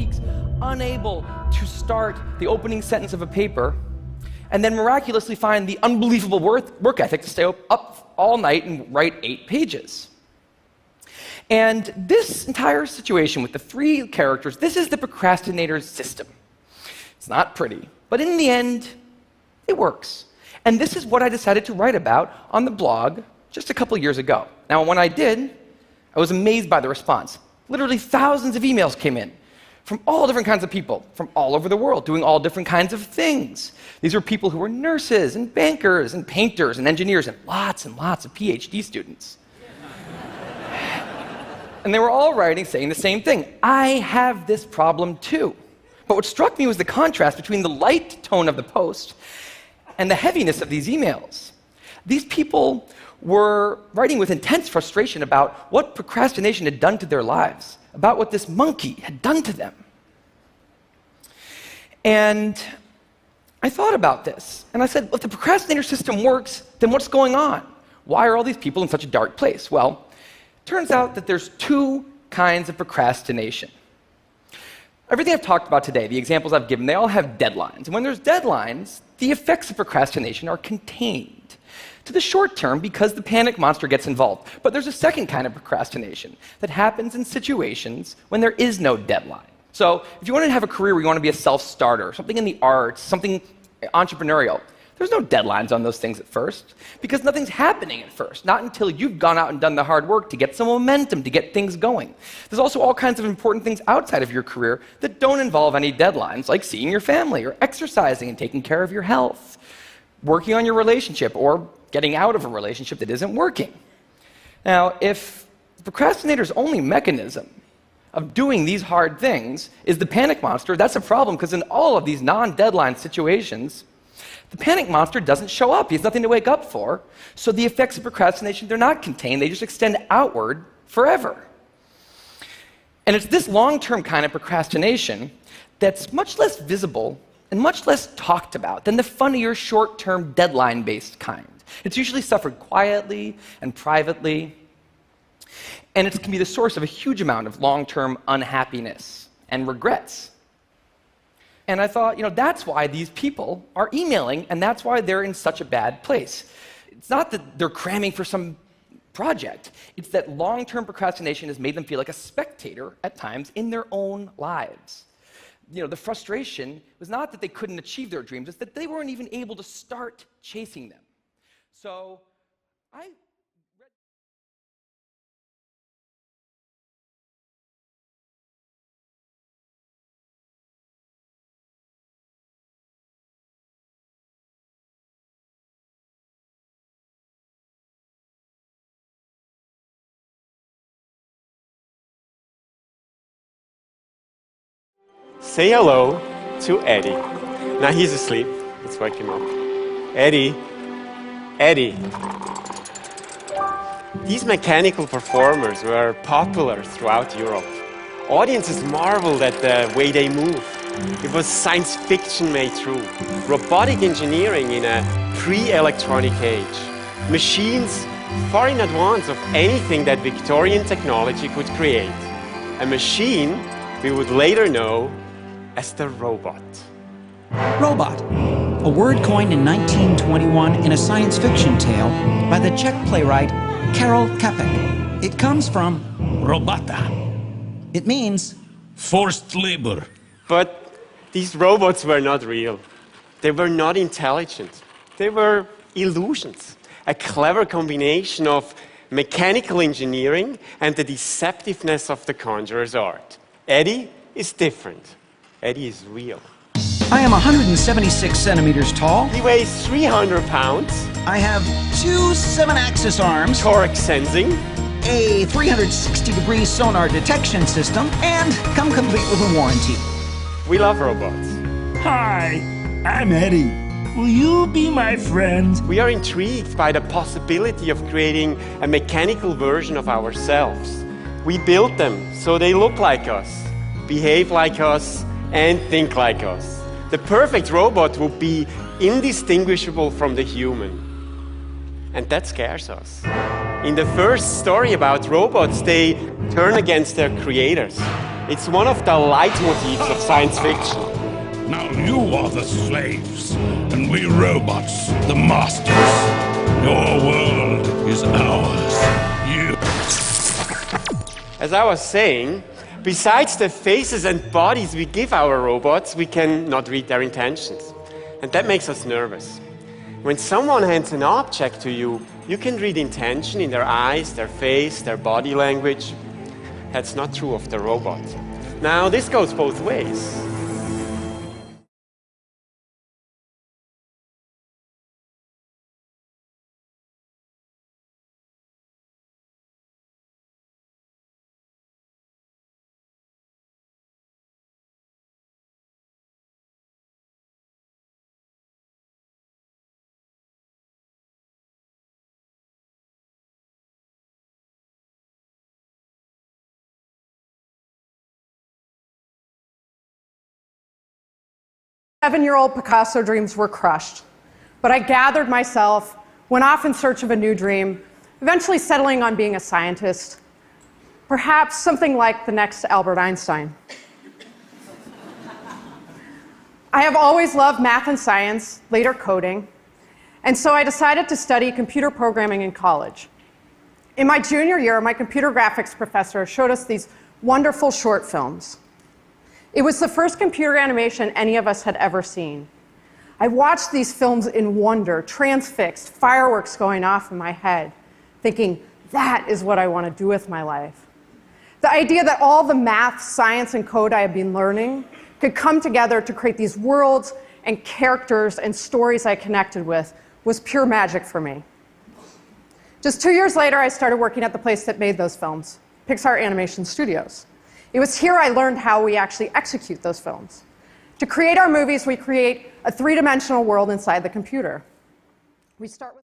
weeks, unable to start the opening sentence of a paper, and then miraculously find the unbelievable work ethic to stay up all night and write 8 pages. And this entire situation with the 3 characters, this is the procrastinator's system. It's not pretty, but in the end, it works. And this is what I decided to write about on the blog just a couple years ago. Now, when I did, I was amazed by the response. Literally thousands of emails came in from all different kinds of people, from all over the world, doing all different kinds of things. These were people who were nurses and bankers and painters and engineers and lots of PhD students. And they were all writing, saying the same thing. I have this problem too. But what struck me was the contrast between the light tone of the post and the heaviness of these emails. These people were writing with intense frustration about what procrastination had done to their lives, about what this monkey had done to them. And I thought about this, and I said, if the procrastinator system works, then what's going on? Why are all these people in such a dark place? Well, it turns out that there's 2 kinds of procrastination. Everything I've talked about today, the examples I've given, they all have deadlines. And when there's deadlines, the effects of procrastination are contained to the short term because the panic monster gets involved. But there's a second kind of procrastination that happens in situations when there is no deadline. So if you want to have a career where you want to be a self-starter, something in the arts, something entrepreneurial, there's no deadlines on those things at first because nothing's happening at first, not until you've gone out and done the hard work to get some momentum, to get things going. There's also all kinds of important things outside of your career that don't involve any deadlines, like seeing your family or exercising and taking care of your health, working on your relationship or getting out of a relationship that isn't working. Now, if the procrastinator's only mechanism of doing these hard things is the panic monster, that's a problem because in all of these non-deadline situations, the panic monster doesn't show up. He has nothing to wake up for. So the effects of procrastination, they're not contained. They just extend outward forever. And it's this long-term kind of procrastination that's much less visible and much less talked about than the funnier, short-term, deadline-based kind. It's usually suffered quietly and privately, and it can be the source of a huge amount of long-term unhappiness and regrets. And I thought, that's why these people are emailing, and that's why they're in such a bad place. It's not that they're cramming for some project. It's that long-term procrastination has made them feel like a spectator at times in their own lives. The frustration was not that they couldn't achieve their dreams, it's that they weren't even able to start chasing them. So I Say hello to Eddie. Now he's asleep. Let's wake him up. Eddie. Eddie. These mechanical performers were popular throughout Europe. Audiences marveled at the way they move. It was science fiction made true. Robotic engineering in a pre-electronic age. Machines far in advance of anything that Victorian technology could create. A machine we would later know as the robot. Robot, a word coined in 1921 in a science fiction tale by the Czech playwright Karel Čapek. It comes from Robota. It means Forced labor. But these robots were not real. They were not intelligent. They were illusions. A clever combination of mechanical engineering and the deceptiveness of the conjurer's art. Eddie is different. Eddie is real. I am 176 centimeters tall. He weighs 300 pounds. I have 2 7-axis arms, Torque sensing. a 360-degree sonar detection system, and come complete with a warranty. We love robots. Hi, I'm Eddie. Will you be my friend? We are intrigued by the possibility of creating a mechanical version of ourselves. We built them so they look like us, behave like us, and think like us. The perfect robot would be indistinguishable from the human. And that scares us. In the first story about robots, they turn against their creators. It's one of the leitmotifs of science fiction. Now you are the slaves, and we robots, the masters. Your world is ours. You... As I was saying, besides the faces and bodies we give our robots, we cannot read their intentions. And that makes us nervous. When someone hands an object to you, you can read intention in their eyes, their face, their body language. That's not true of the robot. Now, this goes both ways. Seven-year-old Picasso dreams were crushed, but I gathered myself, went off in search of a new dream, eventually settling on being a scientist, perhaps something like the next Albert Einstein. I have always loved math and science, later coding, and so I decided to study computer programming in college. In my junior year, my computer graphics professor showed us these wonderful short films. It was the first computer animation any of us had ever seen. I watched these films in wonder, transfixed, fireworks going off in my head, thinking, that is what I want to do with my life. The idea that all the math, science, and code I had been learning could come together to create these worlds and characters and stories I connected with was pure magic for me. Just 2 years later, I started working at the place that made those films, Pixar Animation Studios. It was here I learned how we actually execute those films. To create our movies, we create a three-dimensional world inside the computer. We start with